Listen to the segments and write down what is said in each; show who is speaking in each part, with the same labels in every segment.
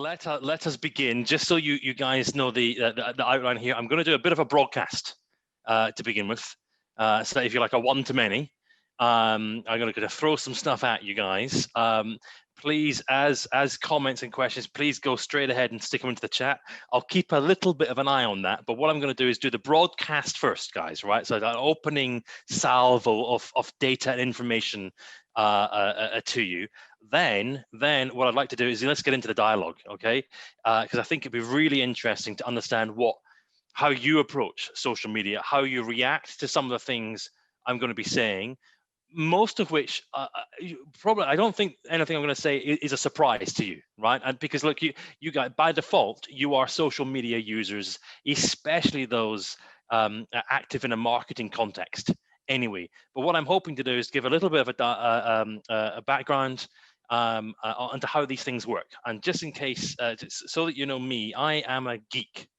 Speaker 1: let us begin. Just so you guys know the outline here, I'm going to do a bit of a broadcast to begin with. So if you're like a one-to-many, I'm going to throw some stuff at you guys. Please, as comments and questions, please go straight ahead and stick them into the chat. I'll keep a little bit of an eye on that. But what I'm going to do is do the broadcast first, guys. Right. So that opening salvo of data and information to you. Then what I'd like to do is let's get into the dialogue, okay? Because I think it'd be really interesting to understand how you approach social media, how you react to some of the things I'm going to be saying, most of which probably I don't think anything I'm going to say is a surprise to you, right? And because look, you guys by default you are social media users, especially those active in a marketing context. Anyway, but what I'm hoping to do is give a little bit of a background onto how these things work, and just in case, so that you know me, I am a geek,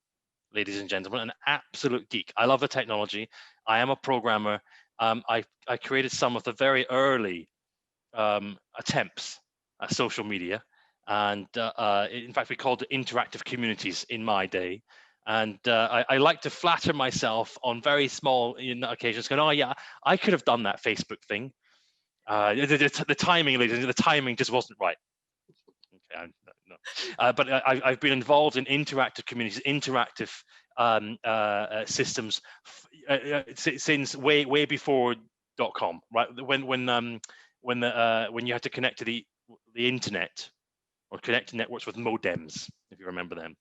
Speaker 1: ladies and gentlemen, an absolute geek. I love the technology. I am a programmer. I created some of the very early attempts at social media, and in fact we called it interactive communities in my day. And I like to flatter myself on very small occasions, going, "Oh yeah, I could have done that Facebook thing." The timing, ladies, the timing just wasn't right. Okay, no. But I've been involved in interactive communities, interactive systems since way before .com, right? When you had to connect to the internet or connect to networks with modems, if you remember them.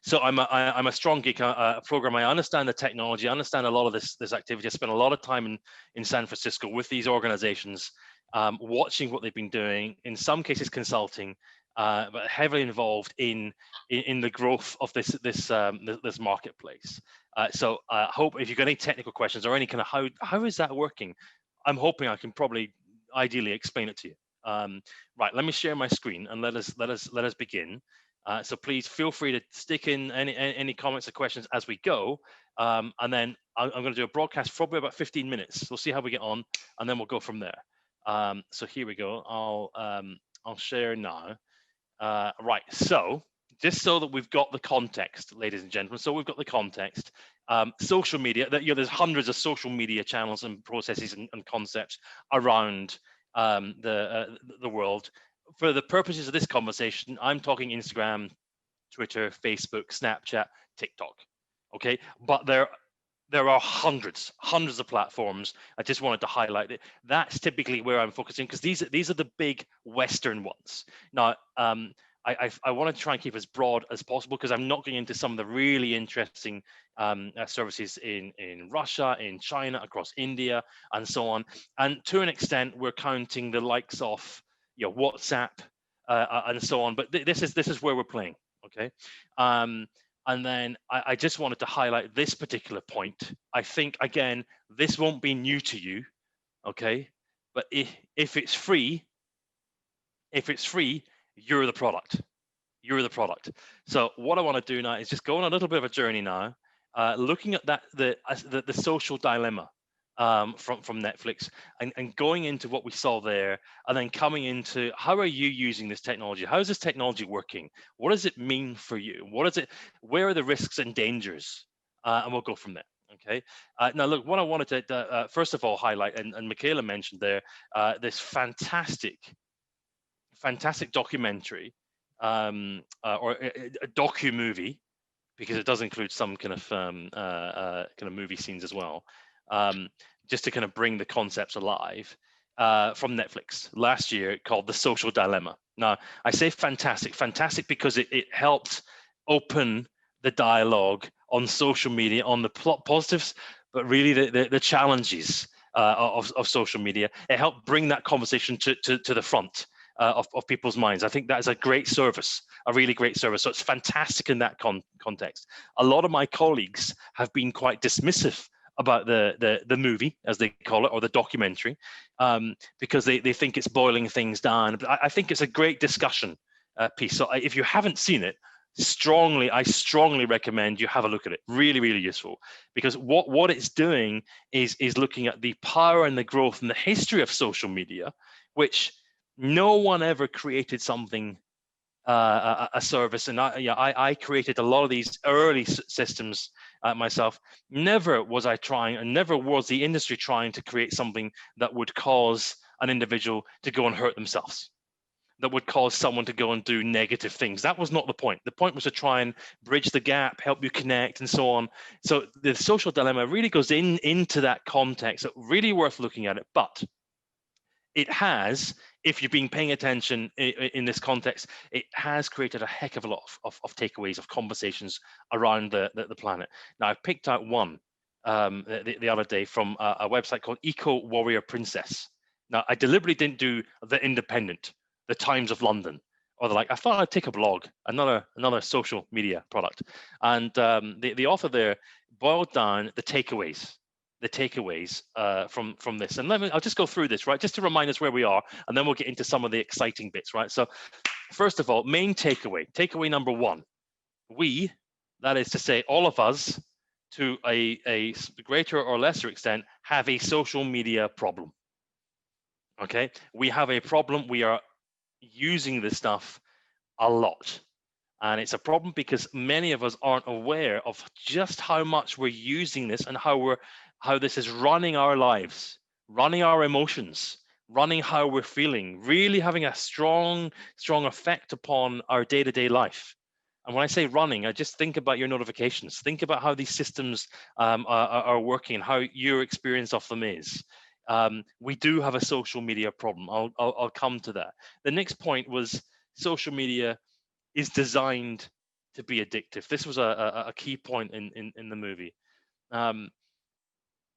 Speaker 1: So I'm a strong geek, a programmer. I understand the technology. I understand a lot of this activity. I spent a lot of time in San Francisco with these organizations, watching what they've been doing. In some cases, consulting, but heavily involved in the growth of this marketplace. So I hope if you've got any technical questions or any kind of how is that working, I'm hoping I can probably ideally explain it to you. Right, let me share my screen and let us begin. So please feel free to stick in any comments or questions as we go, and then I'm going to do a broadcast for probably about 15 minutes. We'll see how we get on, and then we'll go from there. So here we go. I'll share now. Right. So just so that we've got the context, ladies and gentlemen. So we've got the context. Social media. There's hundreds of social media channels and processes and concepts around the world. For the purposes of this conversation, I'm talking Instagram, Twitter, Facebook, Snapchat, TikTok. Okay, but there are hundreds of platforms. I just wanted to highlight it. That's typically where I'm focusing, because these are the big Western ones. Now, I want to try and keep as broad as possible, because I'm not getting into some of the really interesting services in Russia, in China, across India, and so on. And to an extent, we're counting the likes of WhatsApp and so on. But this is where we're playing. Okay. And then I just wanted to highlight this particular point. I think, again, this won't be new to you, okay? But if it's free, you're the product. You're the product. So what I want to do now is just go on a little bit of a journey now, looking at the social dilemma from Netflix, and going into what we saw there, and then coming into how are you using this technology? How is this technology working? What does it mean for you? Where are the risks and dangers? And we'll go from there. Okay. Now, look, what I wanted to first of all highlight, and Michaela mentioned there, this fantastic documentary or a docu-movie, because it does include some kind of movie scenes as well. Just to kind of bring the concepts alive, from Netflix last year, called The Social Dilemma. Now, I say fantastic because it helped open the dialogue on social media, on the positives, but really the challenges of social media. It helped bring that conversation to the front of people's minds. I think that is a great service, a really great service. So it's fantastic in that context. A lot of my colleagues have been quite dismissive about the movie, as they call it, or the documentary, because they think it's boiling things down. But I think it's a great discussion piece. So if you haven't seen it, I strongly recommend you have a look at it. Really, really useful, because what it's doing is looking at the power and the growth and the history of social media, which no one ever created something a service, and I created a lot of these early systems myself. Never was I trying, and never was the industry trying to create something that would cause an individual to go and hurt themselves, that would cause someone to go and do negative things. That was not the point. The point was to try and bridge the gap, help you connect, and so on. So the social dilemma really goes into that context. So really worth looking at it, but it has, if you've been paying attention in this context, it has created a heck of a lot of takeaways, of conversations around the planet. Now, I've picked out one the other day from a website called Eco Warrior Princess. Now, I deliberately didn't do The Independent, The Times of London, or I thought I'd take a blog, another social media product. And the author there boiled down the takeaways from this. And I'll just go through this, right, just to remind us where we are, and then we'll get into some of the exciting bits, right? So first of all, main takeaway number one, we, that is to say all of us, to a greater or lesser extent, have a social media problem. Okay, we have a problem. We are using this stuff a lot. And it's a problem because many of us aren't aware of just how much we're using this, and how this is running our lives, running our emotions, running how we're feeling, really having a strong effect upon our day-to-day life. And when I say running, I just think about your notifications. Think about how these systems are working and how your experience of them is. We do have a social media problem. I'll come to that. The next point was social media is designed to be addictive. This was a key point in the movie.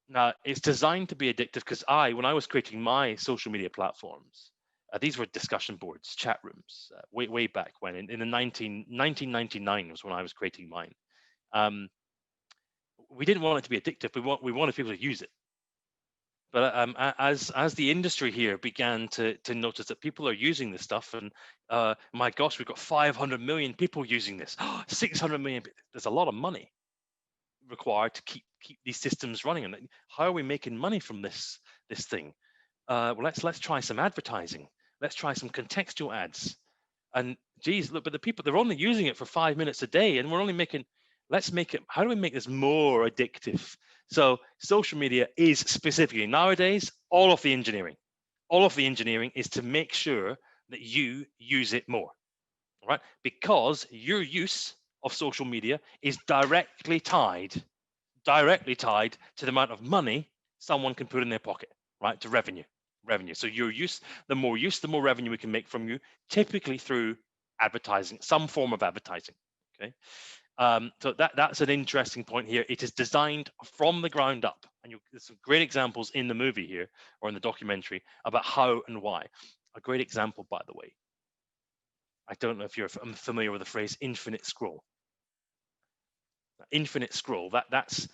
Speaker 1: Now, it's designed to be addictive because when I was creating my social media platforms, these were discussion boards, chat rooms, way back when, in the 1999 was when I was creating mine. We didn't want it to be addictive. We wanted people to use it. But as the industry here began to notice that people are using this stuff, and my gosh, we've got 500 million people using this, 600 million. There's a lot of money required to keep these systems running. And how are we making money from this thing? Well, let's try some advertising. Let's try some contextual ads. And geez, look, but the people, they're only using it for 5 minutes a day, and we're only making. Let's make it. How do we make this more addictive? So social media is specifically nowadays all of the engineering is to make sure that you use it more, right? Because your use of social media is directly tied to the amount of money someone can put in their pocket, right? To revenue. So your use, the more revenue we can make from you, typically through advertising, some form of advertising. Okay. So that's an interesting point here. It is designed from the ground up, and there's some great examples in the movie here or in the documentary about how and why. A great example, by the way. I don't know if you're familiar with the phrase infinite scroll. Infinite scroll. That's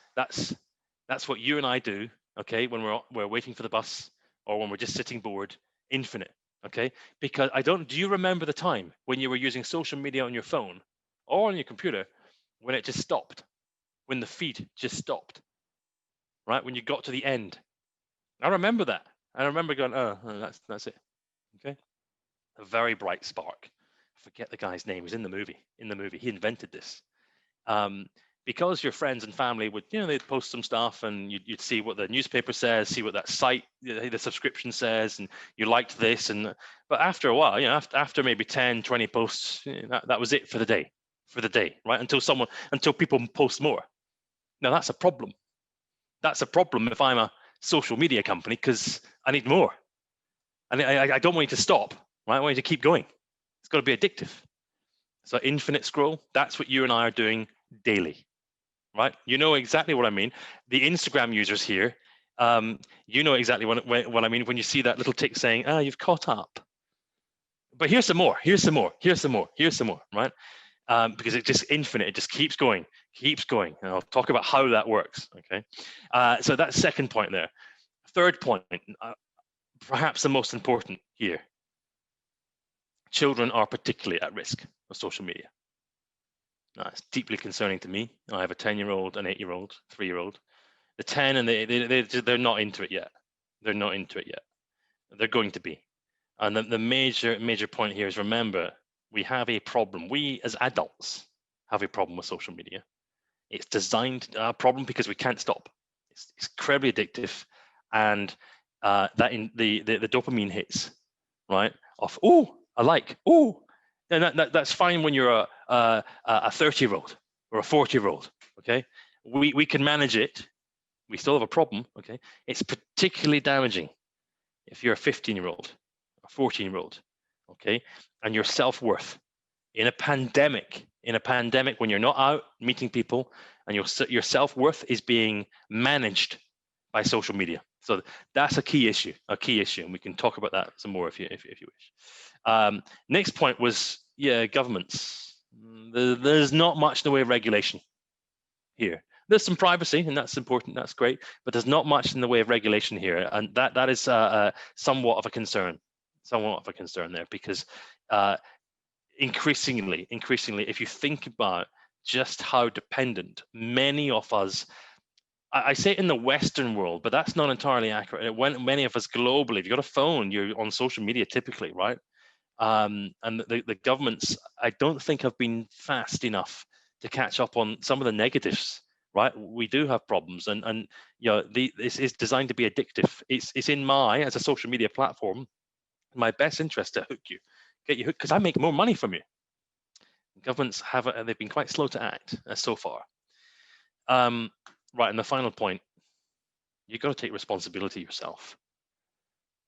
Speaker 1: what you and I do. Okay, when we're waiting for the bus or when we're just sitting bored. Infinite. Okay, because do you remember the time when you were using social media on your phone or on your computer when it just stopped, when the feed just stopped, right? When you got to the end. I remember that. I remember going, oh, that's it. Okay. A very bright spark. I forget the guy's name. He was in the movie. He invented this. Because your friends and family would, they'd post some stuff, and you'd see what the newspaper says, see what that site, the subscription says, and you liked this. But after a while, after maybe 10, 20 posts, that was it for the day. Right? Until people post more. Now that's a problem. That's a problem if I'm a social media company, because I need more. And I don't want you to stop, right? I want you to keep going. It's got to be addictive. So infinite scroll, that's what you and I are doing daily, right? You know exactly what I mean. The Instagram users here, you know exactly what I mean when you see that little tick saying, you've caught up. But here's some more, right? Because it's just infinite. It just keeps going. And I'll talk about how that works. Okay. So that's second point there. Third point, perhaps the most important here. Children are particularly at risk of social media. Now, it's deeply concerning to me. I have a 10-year-old, an 8-year-old, 3-year-old. The 10 and they're not into it yet. They're going to be. And the major point here is, remember, we have a problem. We as adults have a problem with social media. It's designed a problem because we can't stop. It's incredibly addictive, and that in the dopamine hits, right? Of I like and that's fine when you're a 30-year-old or a 40-year-old. Okay, we can manage it. We still have a problem. Okay, it's particularly damaging if you're a 15-year-old, a 14-year-old. Okay, and your self-worth in a pandemic when you're not out meeting people and your self-worth is being managed by social media. So that's a key issue, and we can talk about that some more if you wish. Next point was governments. There's not much in the way of regulation here. There's some privacy, and that's important, that's great, but there's not much in the way of regulation here, and that is somewhat of a concern there, because increasingly, if you think about just how dependent many of us, I say it in the Western world, but that's not entirely accurate. When many of us globally, if you've got a phone, you're on social media typically, right? And the governments, I don't think, have been fast enough to catch up on some of the negatives, right? We do have problems, and this is designed to be addictive. It's in my, as a social media platform, my best interest to hook you, get you hooked, because I make more money from you. Governments they've been quite slow to act so far. Right, and the final point, you've got to take responsibility yourself.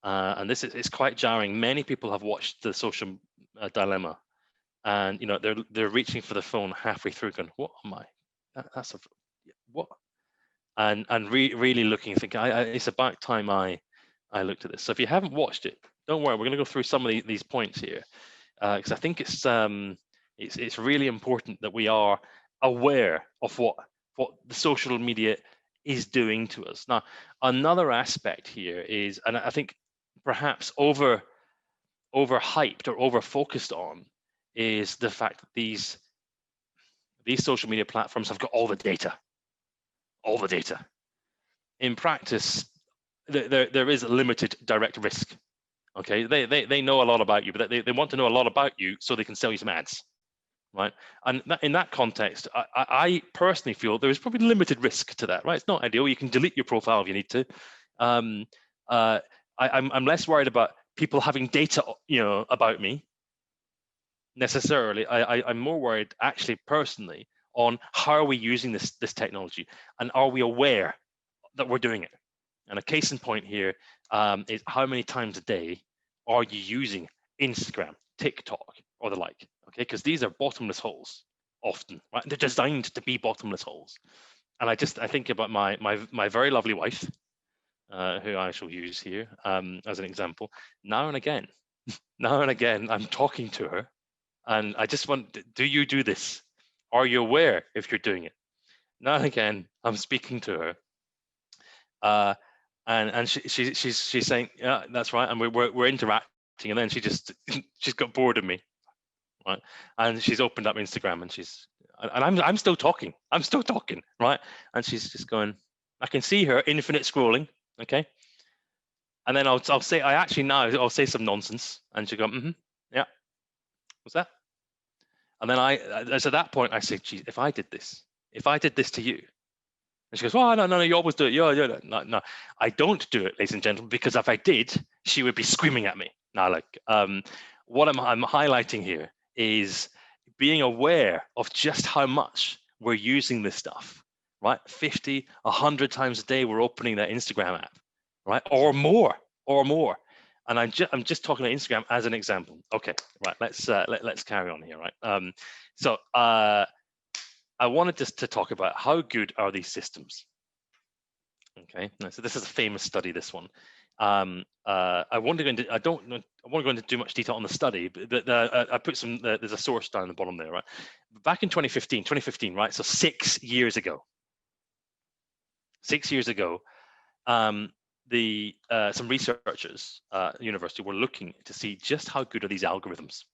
Speaker 1: And this is quite jarring. Many people have watched the social dilemma, and they're reaching for the phone halfway through, going, "What am I? That's what?" And really looking, thinking, "It's about time I looked at this." So if you haven't watched it, don't worry. We're going to go through some of these points here, because I think it's really important that we are aware of what the social media is doing to us. Now, another aspect here is, and I think perhaps overhyped or over focused on, is the fact that these social media platforms have got all the data. In practice, there is a limited direct risk. Okay, they know a lot about you, but they want to know a lot about you so they can sell you some ads, right? And in that context, I personally feel there is probably limited risk to that, right? It's not ideal. You can delete your profile if you need to. I'm less worried about people having data, about me necessarily. I'm more worried, actually, personally, on how are we using this technology, and are we aware that we're doing it? And a case in point here is how many times a day are you using Instagram, TikTok, or the like? Okay, because these are bottomless holes often, right? They're designed to be bottomless holes. And I think about my very lovely wife, who I shall use here as an example. Now and again, I'm talking to her, and I just want, do you do this? Are you aware if you're doing it? Now and again, I'm speaking to her, and she's saying, yeah, that's right, and we're interacting, and then she's got bored of me, right? And she's opened up Instagram, and I'm still talking, right? And she's just going, I can see her infinite scrolling, okay? And then I'll say, I'll say some nonsense, and she'll go, yeah, what's that? And then at that point, I say, geez, if I did this to you, and she goes, oh, no, you always do it. Yeah. No, I don't do it, ladies and gentlemen, because if I did, she would be screaming at me. Now, what I'm highlighting here is being aware of just how much we're using this stuff, right? 50, 100 times a day, we're opening that Instagram app, right? Or more. And I'm just talking about Instagram as an example. Okay, right, let's carry on here, right? So I wanted to talk about how good are these systems. Okay, so this is a famous study, this one. I want to go into too much detail on the study, but I put there's a source down the bottom there, right? Back in 2015, right? So 6 years ago. 6 years ago, some researchers at the university were looking to see just how good are these algorithms,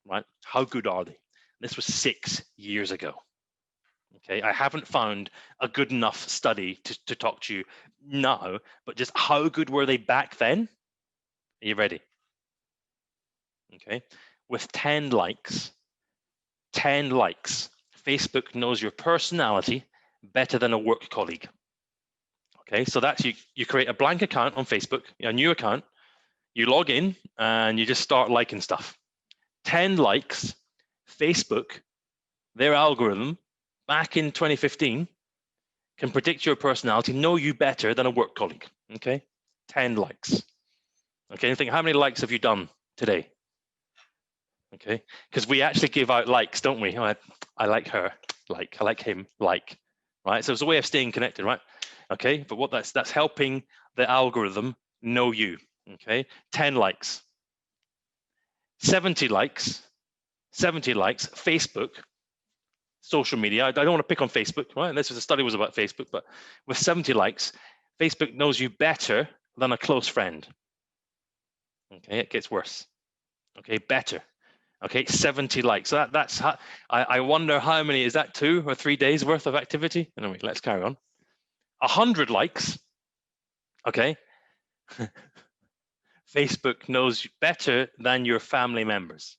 Speaker 1: right? How good are they? This was 6 years ago. Okay, I haven't found a good enough study to talk to you now, but just how good were they back then? Are you ready? Okay, with 10 likes, Facebook knows your personality better than a work colleague. Okay, so that's you create a blank account on Facebook, a new account, you log in and you just start liking stuff. 10 likes, Facebook, their algorithm back in 2015 can predict your personality, know you better than a work colleague. Okay, 10 likes. Okay, and think, how many likes have you done today? Okay, because we actually give out likes, don't we? I like her, like, I like him, like, right? So it's a way of staying connected, right? Okay, but what that's helping the algorithm know you. Okay, 10 likes, 70 likes, Facebook, social media. I don't want to pick on Facebook, right? This was a study was about Facebook, but with 70 likes, Facebook knows you better than a close friend. Okay, it gets worse. Okay, better. Okay, 70 likes. So that's how, I wonder how many, is that 2 or 3 days worth of activity? Anyway, let's carry on. 100 likes. Okay. Facebook knows you better than your family members.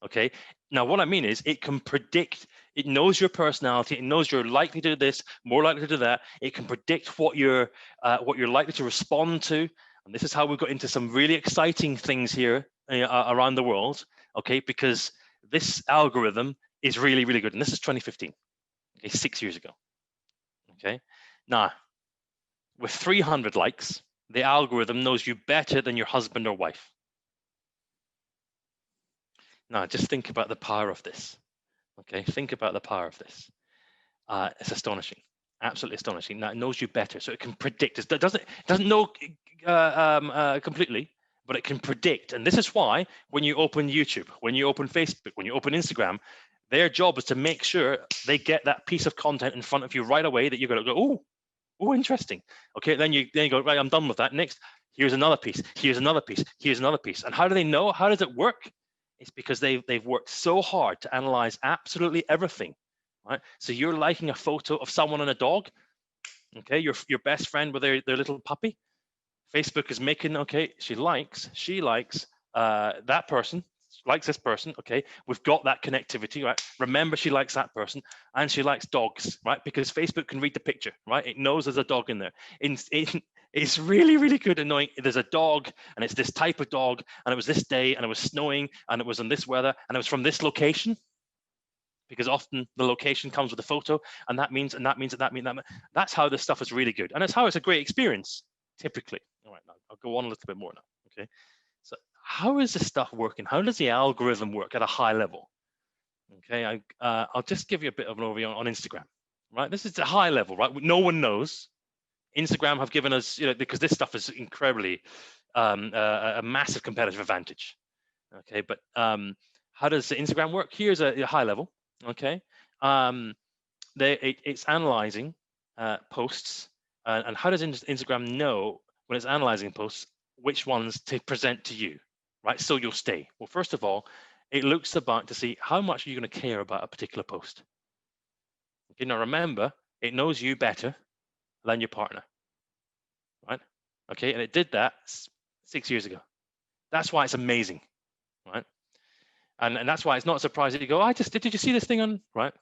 Speaker 1: Okay. Now, what I mean is it can predict, it knows your personality, it knows you're likely to do this, more likely to do that. It can predict what you're likely to respond to. And this is how we've got into some really exciting things here around the world. Okay, because this algorithm is really, really good. And this is 2015, okay, 6 years ago. Okay, now with 300 likes, the algorithm knows you better than your husband or wife. Now, just think about the power of this. Okay, think about the power of this. It's astonishing, absolutely astonishing. Now it knows you better, so it can predict. It doesn't know completely, but it can predict. And this is why when you open YouTube, when you open Facebook, when you open Instagram, their job is to make sure they get that piece of content in front of you right away that you're going to go, oh, interesting. Okay, then you go, right, I'm done with that. Next, here's another piece. Here's another piece. Here's another piece. And how do they know? How does it work? It's because they've worked so hard to analyze absolutely everything. Right? So you're liking a photo of someone and a dog. Okay, your best friend with their little puppy. Facebook is making, okay, she likes that person, likes this person. Okay, we've got that connectivity, right? Remember, she likes that person, and she likes dogs, right? Because Facebook can read the picture, right? It knows there's a dog in there. It's really, really good at knowing there's a dog, and it's this type of dog, and it was this day, and it was snowing, and it was in this weather, and it was from this location. Because often the location comes with a photo, and that means that. That's how this stuff is really good, and that's how it's a great experience, typically. All right, now I'll go on a little bit more now. Okay, so how is this stuff working? How does the algorithm work at a high level? Okay, I'll just give you a bit of an overview on Instagram. Right, this is a high level, right? No one knows. Instagram have given us, because this stuff is incredibly a massive competitive advantage. Okay, but how does Instagram work? Here's a high level. Okay, it's analyzing posts, and how does Instagram know when it's analyzing posts which ones to present to you, right? So you'll stay. Well, first of all, it looks about to see how much are you going to care about a particular post. Okay, now remember, it knows you better than your partner, right? Okay, and it did that 6 years ago. That's why it's amazing, right? And that's why it's not surprising that you go, did you see this thing on, right?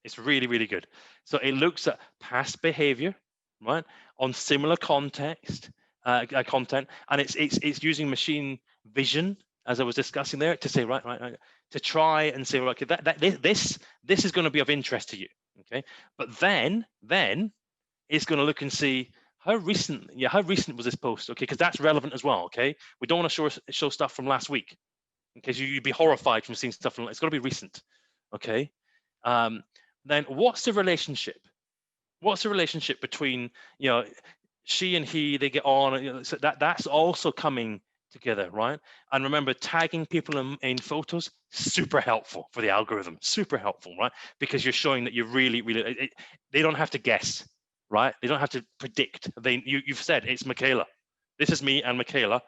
Speaker 1: It's really, really good. So it looks at past behavior, right, on similar content, and it's using machine vision, as I was discussing there, to say, right, to try and say, okay, this is going to be of interest to you, okay? But then it's going to look and see how recent was this post, okay? Because that's relevant as well, okay? We don't want to show stuff from last week, because you'd be horrified from seeing stuff from. It's got to be recent, okay? Then what's the relationship? What's the relationship between, she and he, they get on, so that's also coming together, right? And remember, tagging people in photos, super helpful for the algorithm, super helpful, right? Because you're showing that you're really, really, they don't have to guess, right? They don't have to predict. You've said, it's Michaela. This is me and Michaela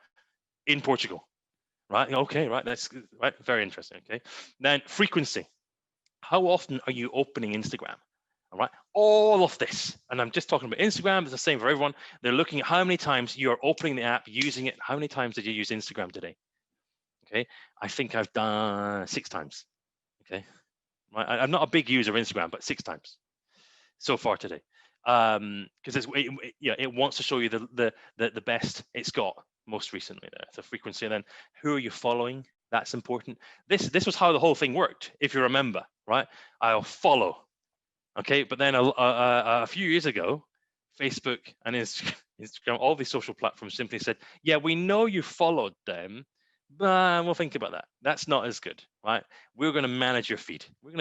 Speaker 1: in Portugal, right? Okay, right, that's right, very interesting, okay? Then frequency. How often are you opening Instagram? All right, all of this, and I'm just talking about Instagram. It's the same for everyone. They're looking at how many times you are opening the app, using it. How many times did you use Instagram today? Okay, I think I've done 6 times. Okay, I'm not a big user of Instagram, but 6 times so far today, because it wants to show you the best it's got most recently there, the frequency, and then who are you following? That's important. This was how the whole thing worked, if you remember, right? I'll follow, okay, but then a few years ago, Facebook and Instagram, all these social platforms simply said, yeah, we know you followed them, but we'll think about that. That's not as good, right? We're going to manage your feed. We're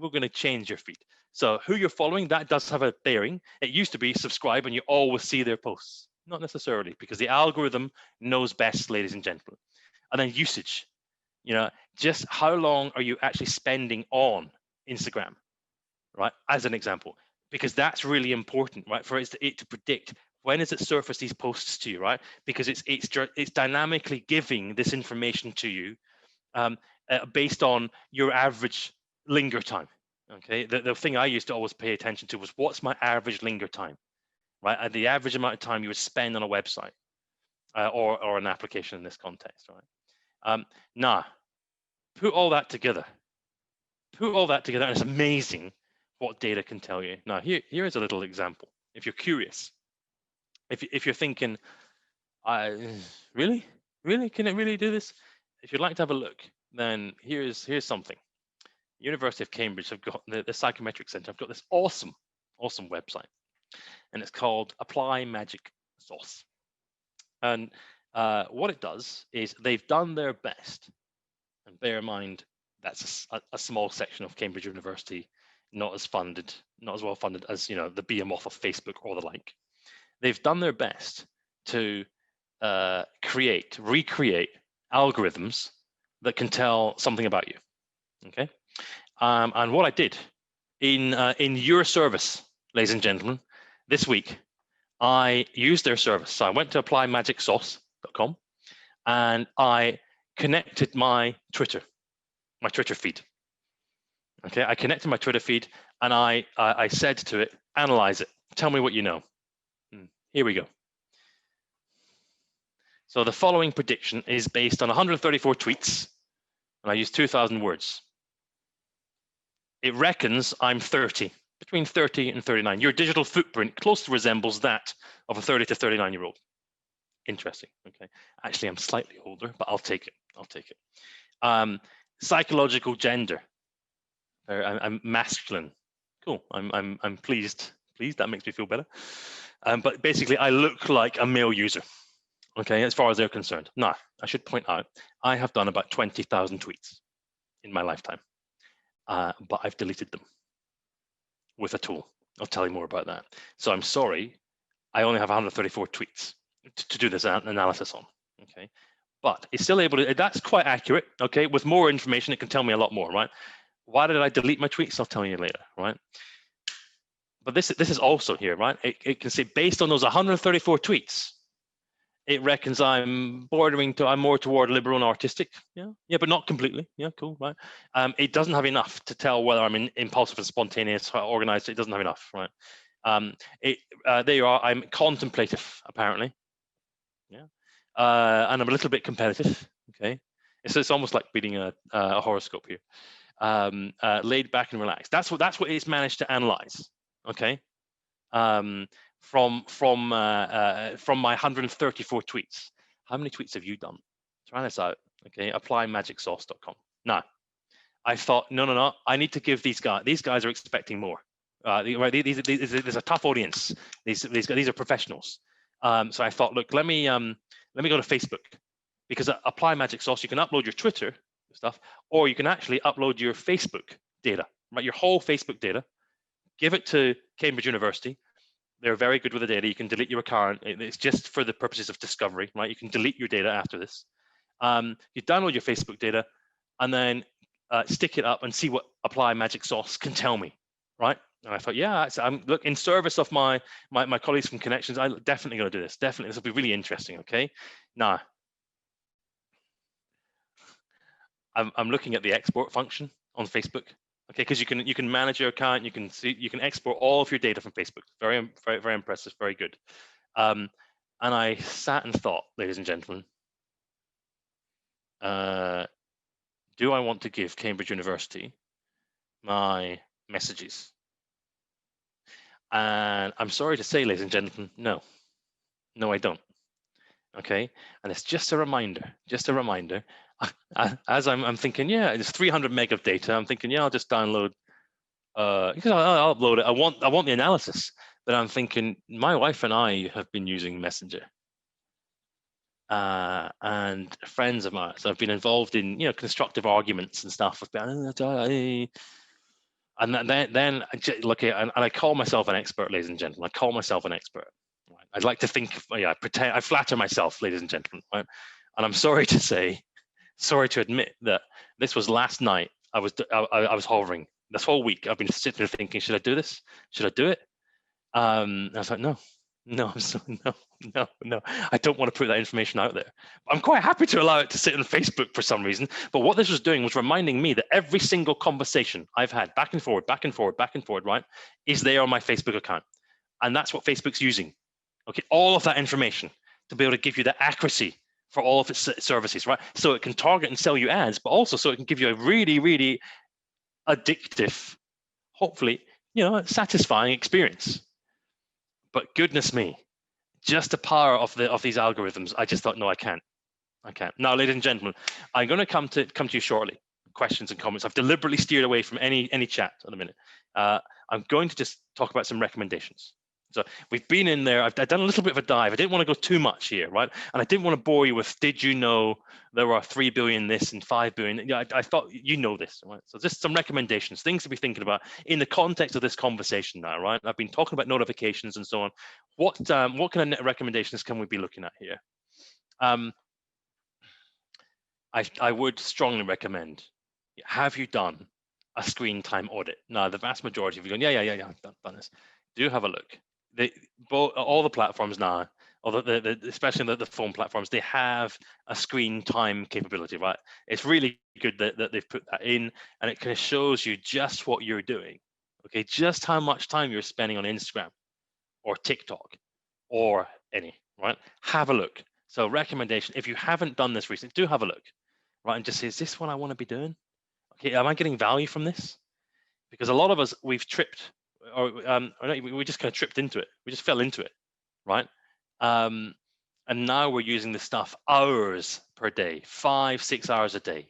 Speaker 1: going to change your feed. So who you're following, that does have a bearing. It used to be subscribe and you always see their posts. Not necessarily, because the algorithm knows best, ladies and gentlemen. And then usage, just how long are you actually spending on Instagram, right? As an example, because that's really important, right? For it to predict when does it surface these posts to you, right? Because it's dynamically giving this information to you based on your average linger time. Okay, the thing I used to always pay attention to was what's my average linger time, right? The average amount of time you would spend on a website or an application in this context, right? Now, put all that together. And it's amazing what data can tell you. Now, here is a little example. If you're curious, if you're thinking, really, can it really do this? If you'd like to have a look, then here's something. University of Cambridge have got the Psychometric Center. I've got this awesome website, and it's called Apply Magic Sauce. And what it does is they've done their best, and bear in mind that's a small section of Cambridge University, not as well funded as the behemoth of Facebook or the like. They've done their best to recreate algorithms that can tell something about you. Okay, and what I did in your service, ladies and gentlemen, this week, I used their service. So I went to applymagicsauce.com and I connected my Twitter feed. Okay, I connected my Twitter feed and I said to it, analyze it. Tell me what you know. Here we go. So the following prediction is based on 134 tweets, and I used 2,000 words. It reckons I'm 30, between 30 and 39. Your digital footprint closely resembles that of a 30 to 39-year-old. Interesting. Okay. Actually, I'm slightly older, but I'll take it. Psychological gender. I'm masculine. Cool. I'm pleased. That makes me feel better. But basically, I look like a male user. Okay, as far as they're concerned. Now, I should point out, I have done about 20,000 tweets in my lifetime, but I've deleted them with a tool. I'll tell you more about that. So I'm sorry, I only have 134 tweets to do this analysis on. Okay, but it's still able to. That's quite accurate. Okay, with more information, it can tell me a lot more. Right? Why did I delete my tweets? I'll tell you later. Right? But this is also here. Right? It can say based on those 134 tweets. It reckons I'm more toward liberal and artistic. Yeah, but not completely. Yeah, cool, right? It doesn't have enough to tell whether I'm impulsive and spontaneous, organized. It doesn't have enough, right? There you are. I'm contemplative, apparently. Yeah, and I'm a little bit competitive. Okay, it's almost like reading a horoscope here. Laid back and relaxed. That's what it's managed to analyze. Okay. From my 134 tweets. How many tweets have you done? Try this out. Okay, applymagicsauce.com. Now, I thought, no, I need to give these guys are expecting more. There's a tough audience. These are professionals. So I thought, look, let me go to Facebook, because Apply Magic Sauce, you can upload your Twitter stuff, or you can actually upload your Facebook data, right? Your whole Facebook data, give it to Cambridge University. They're very good with the data. You can delete your account. It's just for the purposes of discovery, right? You can delete your data after this. You download your Facebook data and then stick it up and see what Apply Magic Sauce can tell me, right? And I thought, yeah, look, in service of my colleagues from Connections, I'm definitely going to do this. Definitely, this will be really interesting. Okay, now I'm looking at the export function on Facebook. Okay, because you can manage your account, you can export all of your data from Facebook. Very, very, very impressive, very good. And I sat and thought, ladies and gentlemen, do I want to give Cambridge University my messages? And I'm sorry to say, ladies and gentlemen, no, I don't. Okay, and it's just a reminder. As I'm thinking, yeah, it's 300 meg of data. I'm thinking, yeah, I'll just download. Because I'll upload it. I want the analysis. But I'm thinking, my wife and I have been using Messenger. And friends of mine, so I've been involved in constructive arguments and stuff. And then look at, and I call myself an expert, ladies and gentlemen. I call myself an expert. Right? I'd like to think, I flatter myself, ladies and gentlemen. Right? And I'm sorry to admit that this was last night. I was hovering this whole week. I've been sitting there thinking, should I do this? Should I do it? I was like, no. I don't want to put that information out there. I'm quite happy to allow it to sit on Facebook for some reason. But what this was doing was reminding me that every single conversation I've had back and forward, right, is there on my Facebook account. And that's what Facebook's using. Okay, all of that information to be able to give you the accuracy for all of its services, right? So it can target and sell you ads, but also so it can give you a really, really addictive, hopefully, satisfying experience. But goodness me, just the power of these algorithms, I just thought, no, I can't. Now, ladies and gentlemen, I'm going to come to you shortly. Questions and comments. I've deliberately steered away from any chat at the minute. I'm going to just talk about some recommendations. So we've been in there. I've done a little bit of a dive. I didn't want to go too much here, right? And I didn't want to bore you with, did you know there are 3 billion this and 5 billion? Yeah, I thought you know this, right? So just some recommendations, things to be thinking about in the context of this conversation now, right? I've been talking about notifications and so on. What kind of recommendations can we be looking at here? I would strongly recommend, have you done a screen time audit? Now, the vast majority of you going, yeah, I've done this. Do have a look. All the platforms now, especially the phone platforms, they have a screen time capability, right? It's really good that they've put that in, and it kind of shows you just what you're doing, okay? Just how much time you're spending on Instagram or TikTok or any, right? Have a look. So recommendation, if you haven't done this recently, do have a look, right? And just say, is this what I want to be doing? Okay, am I getting value from this? Because a lot of us, we've tripped, or we just kind of tripped into it. We just fell into it, right? And now we're using this stuff hours per day, 5-6 hours a day.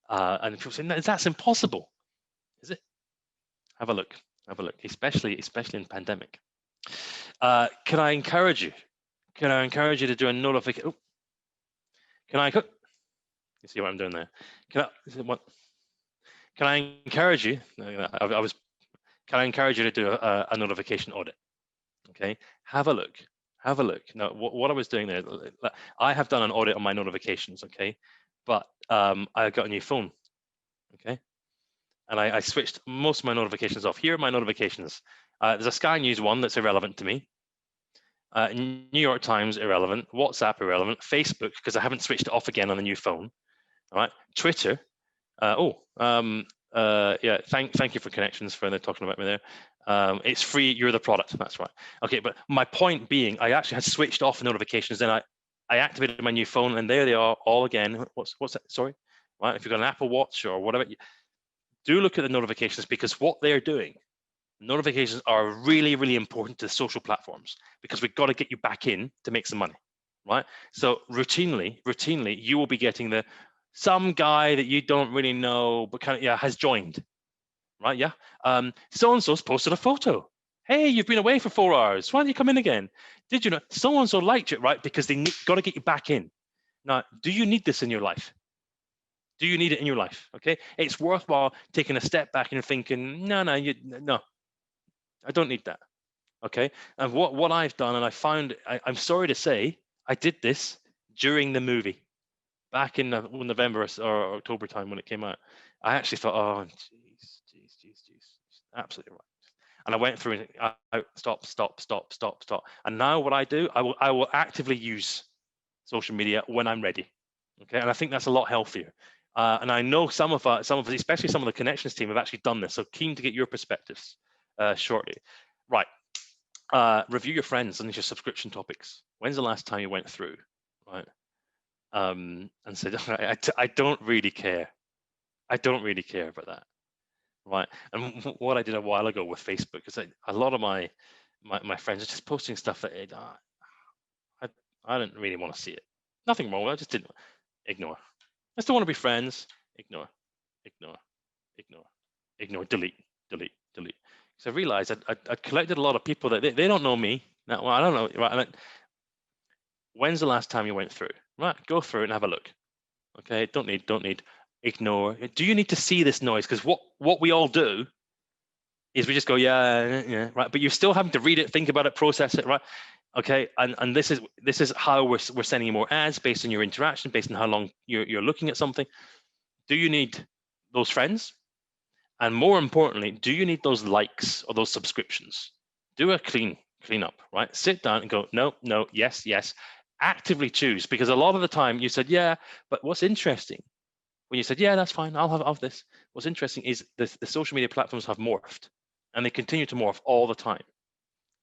Speaker 1: And people say, no, that's impossible. Is it? Have a look, especially in pandemic. Can I encourage you? To do a notification? Oh, can I? You see what I'm doing there? Can I encourage you? Can I encourage you to do a notification audit? Okay, have a look. Now, what I was doing there, I have done an audit on my notifications. Okay, but I got a new phone. Okay, and I switched most of my notifications off. Here are my notifications. There's a Sky News one that's irrelevant to me. New York Times irrelevant. WhatsApp irrelevant. Facebook, because I haven't switched it off again on the new phone. All right, Twitter. Yeah, thank you for connections for talking about me there. It's free, you're the product. That's right. Okay, but my point being, I actually had switched off notifications. Then I activated my new phone, and there they are all again. What's that? Sorry, right? If you've got an Apple Watch or whatever, do look at the notifications, because what they're doing, notifications are really, really important to social platforms, because we've got to get you back in to make some money, right? So routinely, you will be getting some guy that you don't really know, but kind of has joined, right? Yeah. So and so's posted a photo. Hey, you've been away for 4 hours. Why don't you come in again? Did you know so and so liked it, right? Because they got to get you back in. Now, do you need this in your life? Do you need it in your life? Okay, it's worthwhile taking a step back and thinking, no, I don't need that. Okay, and what I've done, and I found, I'm sorry to say, I did this during the movie. Back in November or October time when it came out, I actually thought, oh, jeez, absolutely right. And I went through and stop. And now what I do, I will actively use social media when I'm ready. Okay, and I think that's a lot healthier. And I know some of us, especially some of the connections team, have actually done this. So keen to get your perspectives shortly. Right. Review your friends and your subscription topics. When's the last time you went through? Right. and said, I don't really care. I don't really care about that, right? And what I did a while ago with Facebook is a lot of my friends are just posting stuff that I didn't really want to see it. Nothing wrong with it. I just didn't ignore. I still want to be friends. Ignore, ignore, ignore, ignore, delete, delete, delete. So I realized I'd collected a lot of people that they don't know me. Now, well, I don't know. Right? When's the last time you went through? Right, go through it and have a look. Okay, don't need, ignore. Do you need to see this noise? Because what we all do is we just go, yeah, right. But you're still having to read it, think about it, process it, right? Okay, and this is how we're sending you more ads based on your interaction, based on how long you're looking at something. Do you need those friends? And more importantly, do you need those likes or those subscriptions? Do a clean up, right? Sit down and go, no, yes, yes. Actively choose, because a lot of the time you said, yeah, but what's interesting when you said, yeah, that's fine, I'll have this. What's interesting is the social media platforms have morphed, and they continue to morph all the time.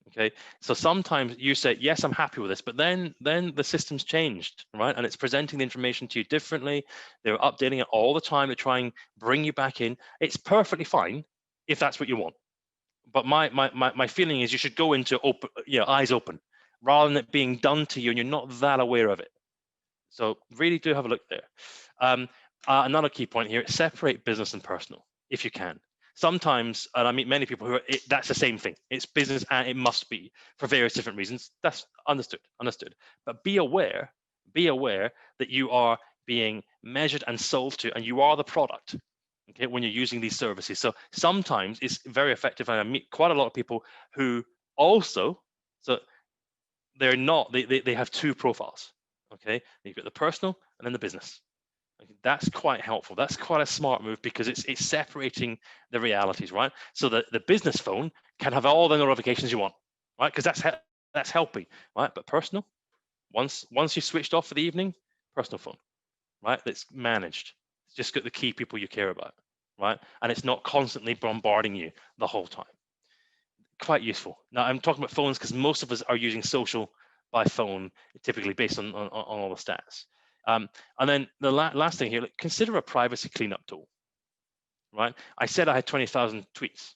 Speaker 1: Okay, so sometimes you say, yes, I'm happy with this, but then the system's changed, right? And it's presenting the information to you differently. They're updating it all the time to try and bring you back in. It's perfectly fine if that's what you want. But my feeling is you should go into open, eyes open, rather than it being done to you and you're not that aware of it. So really do have a look there. Another key point here: separate business and personal if you can. Sometimes, and I meet many people who that's the same thing. It's business and it must be for various different reasons. That's understood. But be aware that you are being measured and sold to, and you are the product. Okay, when you're using these services. So sometimes it's very effective, and I meet quite a lot of people who also, so they're not, they have two profiles. Okay, you've got the personal and then the business. Okay, that's quite helpful. That's quite a smart move, because it's separating the realities, right? So that the business phone can have all the notifications you want, right? Because that's helping, right? But personal, once you switched off for the evening, personal phone, right? That's managed. It's just got the key people you care about, right? And it's not constantly bombarding you the whole time. Quite useful. Now I'm talking about phones because most of us are using social by phone, typically based on all the stats. And then the last thing here, consider a privacy cleanup tool, right? I said I had 20,000 tweets.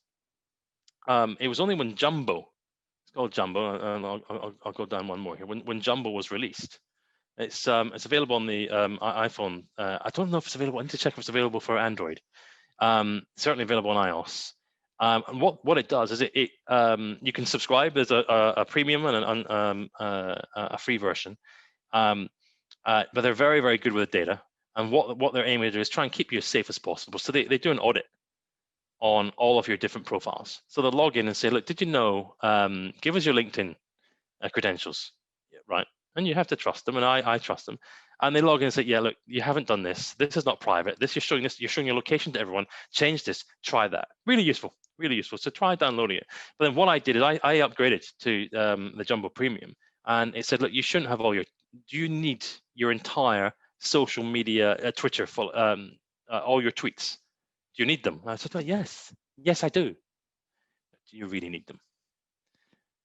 Speaker 1: It was only when Jumbo, it's called Jumbo, and I'll go down one more here. When Jumbo was released, it's available on the iPhone. I don't know if it's available. I need to check if it's available for Android. Certainly available on iOS. And what it does is you can subscribe. There's a premium and a free version. But they're very, very good with the data. And what they're aiming to do is try and keep you as safe as possible. So they do an audit on all of your different profiles. So they'll log in and say, look, did you know, give us your LinkedIn credentials, right? And you have to trust them, and I trust them. And they log in and say, yeah, look, you haven't done this. This is not private. You're showing your location to everyone. Change this, try that. Really useful, really useful. So try downloading it. But then what I did is I upgraded to the Jumbo Premium, and it said, look, you shouldn't have do you need your entire social media, Twitter, all your tweets? Do you need them? And I said, well, yes, I do. Do you really need them?